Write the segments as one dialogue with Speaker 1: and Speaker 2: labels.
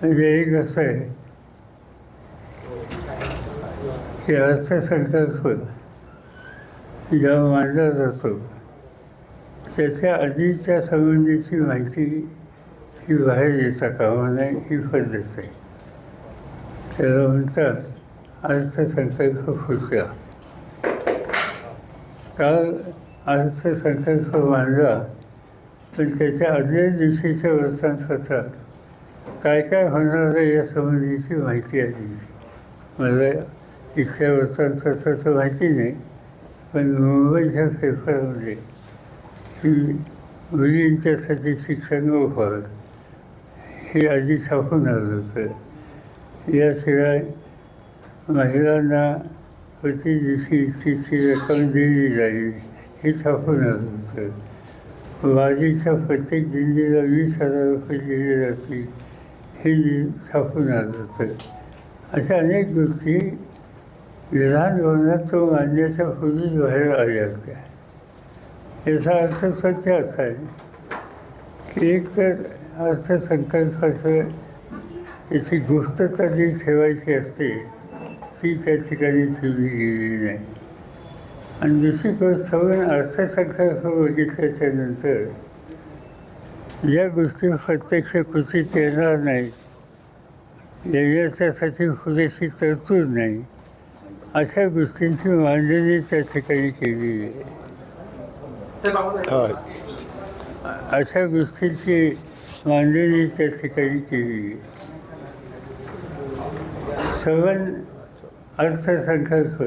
Speaker 1: म्हणजे एक असं आहे की अर्थसंकल्प जेव्हा मांडला जातो त्याच्या आधीच्या संबंधीची माहिती ही बाहेर येता कामा नये ही पद्धत आहे. त्याला म्हणतात अर्थसंकल्प फुटला. काल अर्थसंकल्प मांडला पण त्याच्या आदल्या दिवशीच्या वर्तमानपत्रात काय काय होणार आहे या संबंधीची माहिती आली. मला इथल्या वर्तमानपत्राचं माहिती नाही, पण मुंबईच्या पेपरमध्ये ही मुलींच्यासाठी शिक्षण मोफत हे आधी छापून आलं होतं. याशिवाय महिलांना प्रति दिवशी इतकी रक्कम दिली जाईल हे छापून आलं होतं. वारीच्या प्रत्येक दिंडीला 20,000 रुपये दिले जातील हे छापून आलं होतं. अशा अनेक गोष्टी विधान भवनात तो मांडण्याच्या पूर्वीच बाहेर आल्या होत्या. याचा अर्थ स्वच्छ असा आहे की एक तर अर्थसंकल्पाचं त्याची गुप्तता जी ठेवायची असते ती त्या ठिकाणी ठेवली गेलेली नाही. आणि दुसरी गोष्ट पण अर्थसंकल्प बघितल्याच्या नंतर ज्या गोष्टी प्रत्यक्ष कृतीत येणार नाहीत, याच्यासाठी पुरेशी तरतूद नाही, अशा गोष्टींची मांडणी त्या ठिकाणी केलेली आहे. अशा गोष्टींची मांडणी त्या ठिकाणी केली आहे. सवन अर्थसंकल्प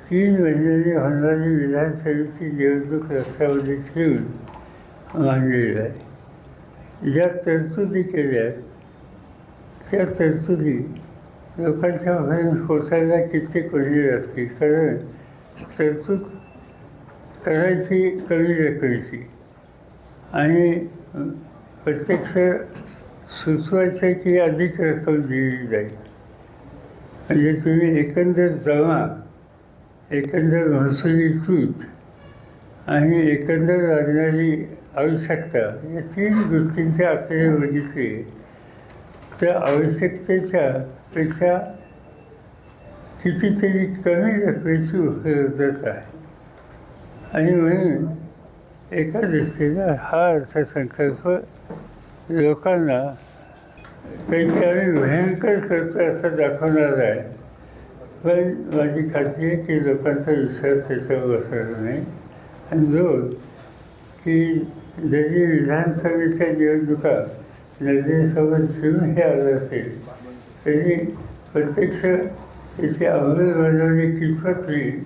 Speaker 1: 3 महिन्यांनी होणारी विधानसभेची निवडणूक लक्षामध्ये ठेवून मांडलेलं आहे. ज्या तरतुदी केल्या त्या तरतुदी लोकांच्या पर्यंत पोचायला कित्येक वेळ लागतील. कारण तरतूद करायची कमी रकमेची आणि प्रत्यक्ष सुचवायचं की अधिक रक्कम दिली जाईल. म्हणजे तुम्ही एकंदर जमा, एकंदर महसुली तूट आणि एकंदर लागणारी आवश्यकता या 3 गोष्टींचे आकडे बघितले तर आवश्यकतेच्या पेक्षा कितीतरी कमी रकमेची उपलब्धता आहे. आणि म्हणून एका दृष्टीनं हा अर्थसंकल्प लोकांना काहीतरी आम्ही भयंकर करतो असं दाखवणार आहे. पण माझी खात्री आहे की लोकांचा विश्वास त्याच्यावर बसणार नाही. आणि 2 की जरी विधानसभेच्या निवडणुका नजरेसमोर ठेवून हे आलं असेल तरी प्रत्यक्ष त्याची अंमलबजावणी कितपत होईल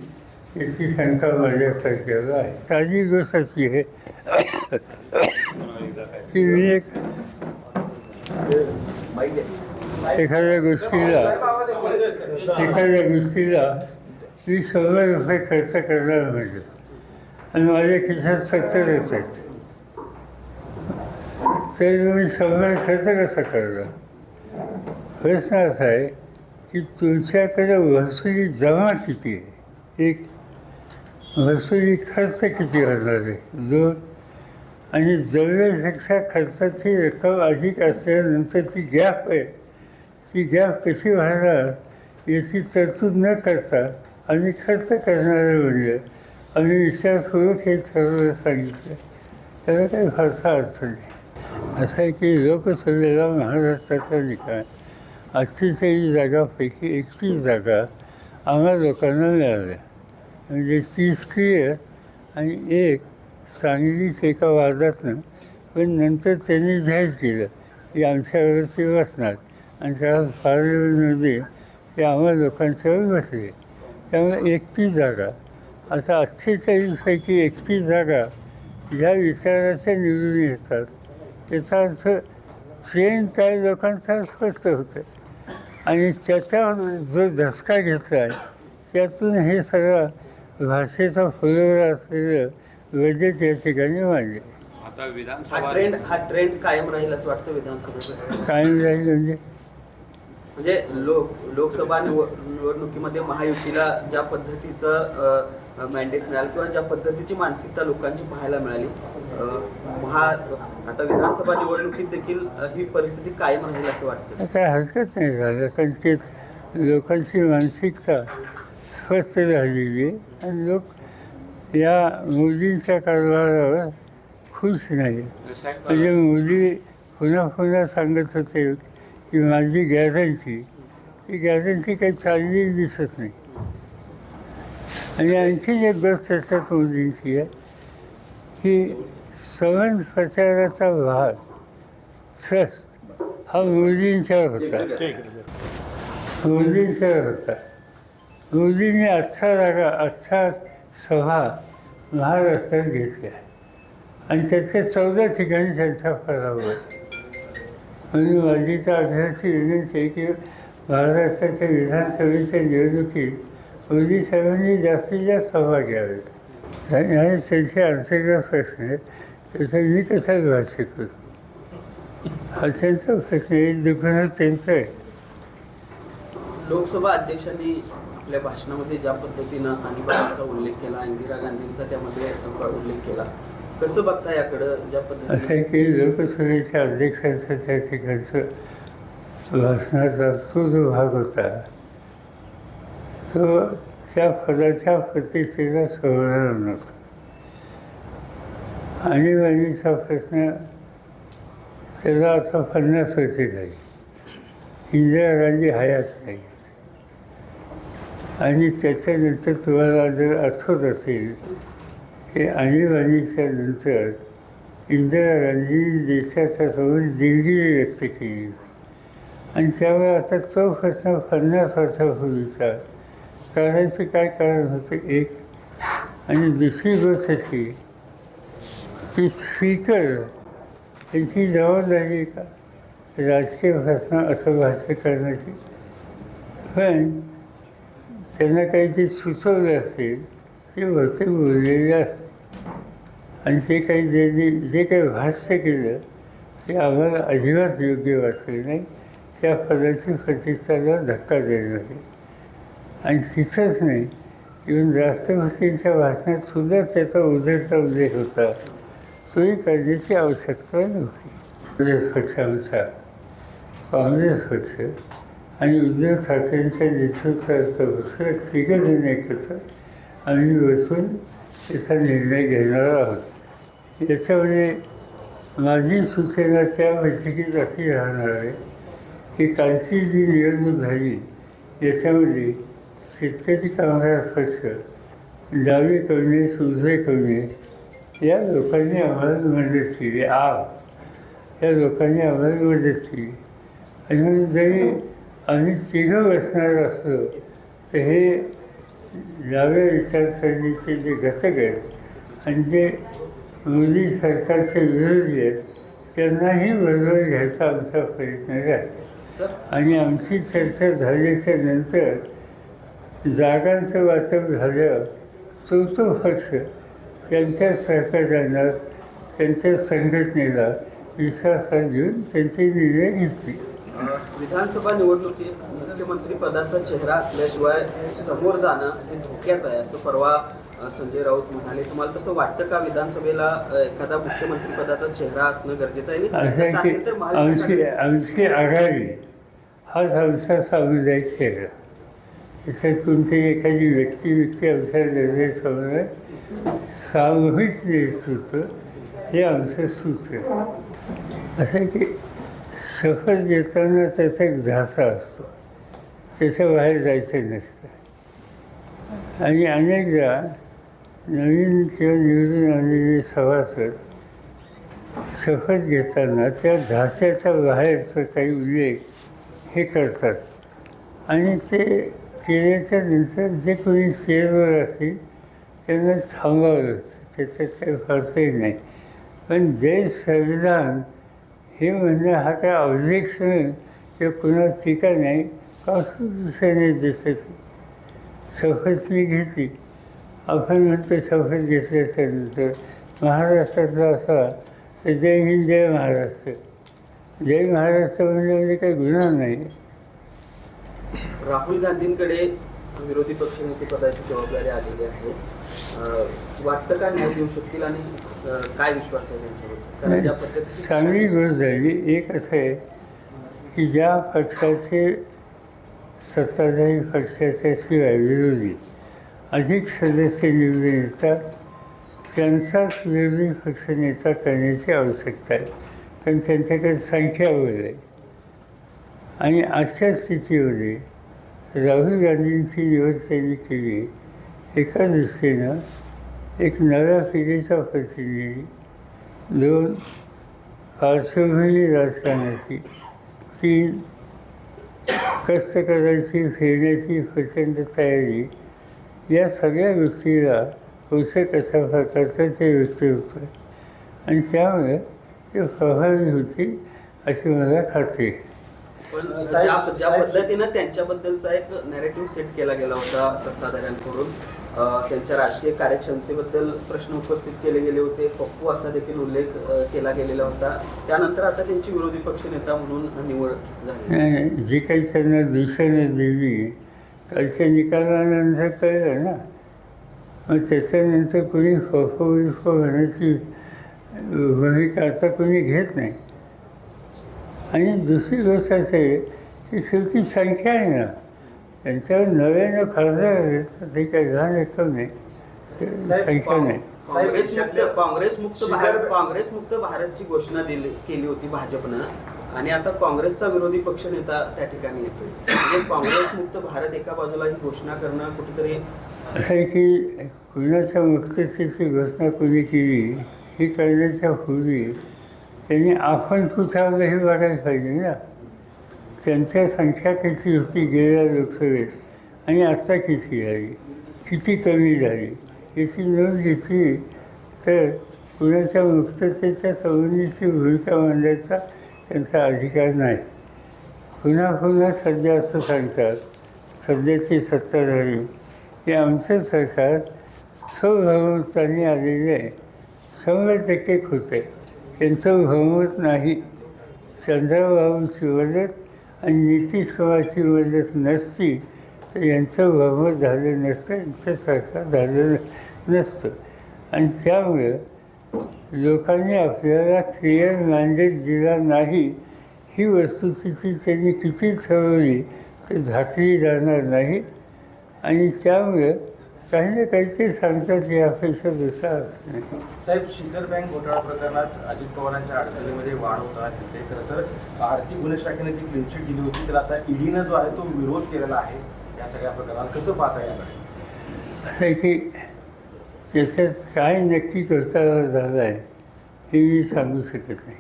Speaker 1: याची शंका माझ्यासारख्याला आहे. ताजी गोष्ट अशी आहे की मी एखाद्या गोष्टीला मी 100 रुपये खर्च करणार म्हणजे आणि माझ्या खिशात 70 आहेत तर मी 100 खर्च कसा करणार. प्रश्न असा आहे की तुमच्याकडे महसुली जमा किती आहे, एक महसुली खर्च किती होणार आहे, 2 आणि जवळपेक्षा खर्चाची रक्कम अधिक असल्यानंतर ती गॅप आहे, ती गॅप कशी भरणार याची तरतूद न करता आणि खर्च करणारे म्हणजे आम्ही विचारपूर्वक हे ठरवलं सांगितलं. त्याला काही फारसा अर्थ नाही. असं आहे की लोकसभेला महाराष्ट्राचा निकाल 48 जागांपैकी 31 जागा आम्हा लोकांना मिळाल्या. म्हणजे 30 क्लिअर आणि 1 सांगलीच एका वादातनं. पण नंतर त्यांनी जाहीर केलं की आमच्यावरती बसणार आणि त्या पार्लमेंटमध्ये ते आम्हा लोकांच्यावर बसले. त्यामुळे 31 जागा, आता 48पैकी 31 जागा ज्या विचाराच्या निवडून येतात त्याचा अर्थ ट्रेंड काय लोकांचा स्पष्ट होतं. आणि त्याच्यावर जो धसका घेतला आहे त्यातून हे सगळं भाषेचा फुलवरा असलेलं बजेट या ठिकाणी मांडले.
Speaker 2: हा ट्रेंड कायम राहील असं वाटतं विधानसभेचं.
Speaker 1: कायम राहील
Speaker 2: म्हणजे लोकसभा निवडणुकीमध्ये महायुतीला ज्या पद्धतीचं मॅन्डेट मिळालं किंवा ज्या पद्धतीची मानसिकता लोकांची पाहायला मिळाली, आता विधानसभा निवडणुकीत देखील ही परिस्थिती कायम राहील असं वाटतं?
Speaker 1: काय हरकत नाही झालं, कारण तेच लोकांची मानसिकता स्वस्थ झालेली आहे आणि लोक या मोदींच्या कारभारावर खुश नाही. म्हणजे मोदी पुन्हा पुन्हा सांगत होते की माझी गॅरंटी, ती गॅरंटी काही चाललेली दिसत नाही. आणि आणखी एक गोष्ट त्याच्यात मोदींची आहे की सवन प्रचाराचा भाग ट्रस्ट हा मोदींच्यावर होता. मोदींनी 18 सभा महाराष्ट्रात घेतल्या आणि त्याच्या 14 ठिकाणी त्यांचा पराभव. म्हणून माझी तर आग्रहाची विनंती आहे की महाराष्ट्राच्या विधानसभेच्या निवडणुकीत मोदी साहेबांनी जास्तीत जास्त सभा घ्याव्यात. आणि त्यांचे अंतर्गत प्रश्न आहेत, त्याचा मी कसा भाष्य करू, हा त्यांचा प्रश्न आहे. दुकानात त्यांचं आहे.
Speaker 2: लोकसभा अध्यक्षांनी आपल्या भाषणामध्ये ज्या पद्धतीनं आणीबाणीचा उल्लेख केला, इंदिरा गांधींचा त्यामध्ये उल्लेख केला, कसं बघता याकडं? ज्या
Speaker 1: असं आहे
Speaker 2: पद्धतीने
Speaker 1: की लोकसभेच्या अध्यक्षांचा त्या ठिकाणचं भाषणाचा तो जो भाग होता तो त्या पदाच्या प्रतिष्ठेला सोडणार नव्हता. आणीबाणीचा प्रश्न त्याला आता 50 वर्षे झाली. इंदिरा गांधी हयात नाही. आणि त्याच्यानंतर तुम्हाला जर आठवत असेल की आणीबाणीच्या नंतर इंदिरा गांधींनी देशाच्या समोर दिलगिरी व्यक्त केली आणि त्यामुळे आता तो प्रश्न 50 वर्षापूर्वीचा करायचं काय कारण होतं एक. आणि दुसरी गोष्ट अशी की स्पीकर यांची जबाबदारी का राजकीय प्रश्न असं भाष्य करण्याची. पण त्यांना काही जे सुचवलं असेल ते बहुतेक बोललेले असते आणि ते काही जे काही भाष्य केलं ते आम्हाला अजिबात योग्य वाटले नाही. त्या पदाची प्रतिष्ठाला धक्का देणं आहे. आणि तिथंच नाही, इव्हन राष्ट्रपतींच्या भाषणात सुद्धा त्याचा उद्धरचा उल्लेख होता. तोही करण्याची आवश्यकता नव्हती. काँग्रेस पक्षांचा काँग्रेस पक्ष आणि उद्धव ठाकरेंच्या नेतृत्वाचा पक्ष तिघंजण एकत्र आम्ही बसून त्याचा निर्णय घेणार आहोत. याच्यामध्ये माझी सूचना त्या बैठकीत अशी राहणार आहे की कालची जी निवडणूक झाली याच्यामध्ये शेतकरी कामगार पक्ष, डावीकडे उजवीकडे या लोकांनी आम्हाला मदत केली. या लोकांनी आम्हाला मदत केली. आणि म्हणून जरी आम्ही तिघं बसणार असलो तर हे डाव्या विचारसरणीचे जे घटक आहेत आणि जे मोदी सरकारचे विरोधी आहेत त्यांनाही बरोबर घ्यायचा आमचा प्रयत्न आहे. आणि आमची चर्चा झाल्याच्या नंतर जागांचं वाटप झालं तो पक्ष त्यांच्या सहकार्यांना, त्यांच्या संघटनेला विश्वासात घेऊन त्यांचे निर्णय घेतले.
Speaker 2: विधानसभा निवडणुकीत मुख्यमंत्री पदाचा चेहरा असल्याशिवाय समोर जाणं हे धोक्याचं आहे असं परवा संजय राऊत म्हणाले. तुम्हाला तसं वाटतं का विधानसभेला एखादा मुख्यमंत्री पदाचा चेहरा असणं गरजेचं आहे?
Speaker 1: असं की आमची आघाडी हाच आमचा सामुदायिक चेहरा. त्याच्यात कोणतीही एखादी व्यक्ती आमच्या निर्णय सामूहिक नेतृत्व हे आमचं सूत्र. असं की शपथ घेताना त्याचा एक ध्यासा असतो, त्याच्या बाहेर जायचं नसतं. आणि अनेकदा नवीन किंवा निवडून आलेले सभासद शपथ घेताना त्या ध्यासाच्या बाहेरचा काही उल्लेख हे करतात आणि ते केल्याच्या नंतर जे कोणी स्टेजवर असतील त्यांना थांबावं लागतं. त्याच्यात काही फारसंही नाही. पण जय संविधान हे म्हणणं हा काय ऑब्जेक्शन किंवा कुणाला टीका नाही. कॉन्स्टिट्यूशनने देतं. शपथ मी घेतली, आपण म्हणतो शपथ घेतल्याच्यानंतर महाराष्ट्रातला असा तर जय हिंद जय महाराष्ट्र. जय महाराष्ट्र म्हणजे काही गुन्हा नाही.
Speaker 2: राहुल गांधींकडे विरोधी पक्षनेते पदाची जबाबदारी आलेली आहे. वाटतं का न्याय देऊ शकतील आणि काय विश्वास आहे त्यांच्यावर? कारण ज्या पद्धतीने
Speaker 1: चांगली गोष्ट झाली. एक असं आहे की ज्या पक्षाचे सत्ताधारी पक्षाच्या शिवाय विरोधी अधिक सदस्य निवडून येतात त्यांचाच विरोधी पक्षनेता करण्याची आवश्यकता आहे. कारण त्यांच्याकडे संख्या वगैरे आहे. आणि अशा स्थितीमध्ये राहुल गांधींची निवड त्यांनी केली. एका दृष्टीनं एक नव्या पिढीचा प्रतिनिधी, दोन पार्श्वभूमी राजकारणाची, तीन कष्ट करायची फिरण्याची प्रचंड तयारी, या सगळ्या गोष्टीला पोषक अशा प्रकारचं ते व्यक्ती होतं आणि त्यामुळे ते प्रभावी होती अशी मला खात्री आहे.
Speaker 2: पण ज्या पद्धतीनं त्यांच्याबद्दलचा एक नॅरेटिव्ह सेट केला गेला होता सत्ताधाऱ्यांकडून, त्यांच्या राजकीय कार्यक्षमतेबद्दल प्रश्न उपस्थित केले गेले होते, पप्पू असा देखील उल्लेख केला गेलेला होता. त्यानंतर आता त्यांची विरोधी पक्षनेता म्हणून निवड झाली.
Speaker 1: नाही, जी काही त्यांना दूषणं दिली कालच्या निकालानंतर कळलं ना. मग त्याच्यानंतर कोणी फोफो होण्याची भूमिका आता कोणी घेत नाही. आणि दुसरी गोष्ट असं आहे की शेवटी संख्या आहे ना, त्यांच्यावर नव्यानं खासदार ते काही घाण येतो नाही, संख्या नाही.
Speaker 2: काँग्रेसमुक्त भारतची घोषणा केली होती भाजपनं आणि आता काँग्रेसचा विरोधी पक्षनेता त्या ठिकाणी येतोय. म्हणजे काँग्रेसमुक्त भारत एका बाजूला ही घोषणा करणं कुठेतरी
Speaker 1: असं आहे की कुणाच्या मुक्ततेची घोषणा कोणी केली ही करण्याच्या पूर्वी त्यांनी आपण कुठावर हे बघायला पाहिजे ना. त्यांच्या संख्या किती होती गेल्या लोकसभेत आणि आत्ता किती झाली, किती कमी झाली याची नोंद घेतली तर कुणाच्या मुक्ततेच्या संबंधीची भूमिका मांडायचा त्यांचा अधिकार नाही. पुन्हा पुन्हा सध्या असं सांगतात सध्याची सत्ताधारी की आमचं सरकार स्वबहुमताने आलेलं आहे. 100% होते. त्यांचं बहुमत नाही. चंद्रबाबूची मदत आणि नितीश कुमारची मदत नसती तर यांचं बहुमत झालं नसतं, यांचं सरकार झालं नसतं. आणि त्यामुळे लोकांनी आपल्याला क्लिअर मॅन्डेट दिला नाही ही वस्तुस्थिती त्यांनी किती ठरवली तर झाकली जाणार नाही. आणि त्यामुळे काही ना काहीतरी सांगतात ही अपेक्षा दुसरा असं नाही.
Speaker 3: साहेब, शिखर बँक घोटाळा प्रकरणात अजित पवारांच्या अडचणीमध्ये वाढ होताना दिसते. खरं तर आर्थिक गुन्हे शाखेने ती क्लीनशीट दिली होती, तर आता ईडीनं जो आहे तो विरोध केलेला आहे या सगळ्या प्रकरणात. कसं पाहता याकडे?
Speaker 1: असं आहे की त्याच्यात काय नक्की घोटाळा झाला आहे हे मी सांगू शकत नाही.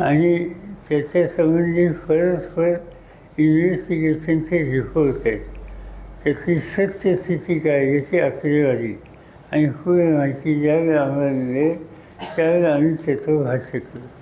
Speaker 1: आणि त्याच्या संबंधी परस्पर इन्व्हेस्टिगेशनचे रिपोर्ट आहेत. त्याची सत्यस्थिती काय याची आकडेवारी आणि पूर्ण माहिती ज्यावेळेला आम्हाला मिळेल त्यावेळेला आम्ही त्याचं भाष्य करू.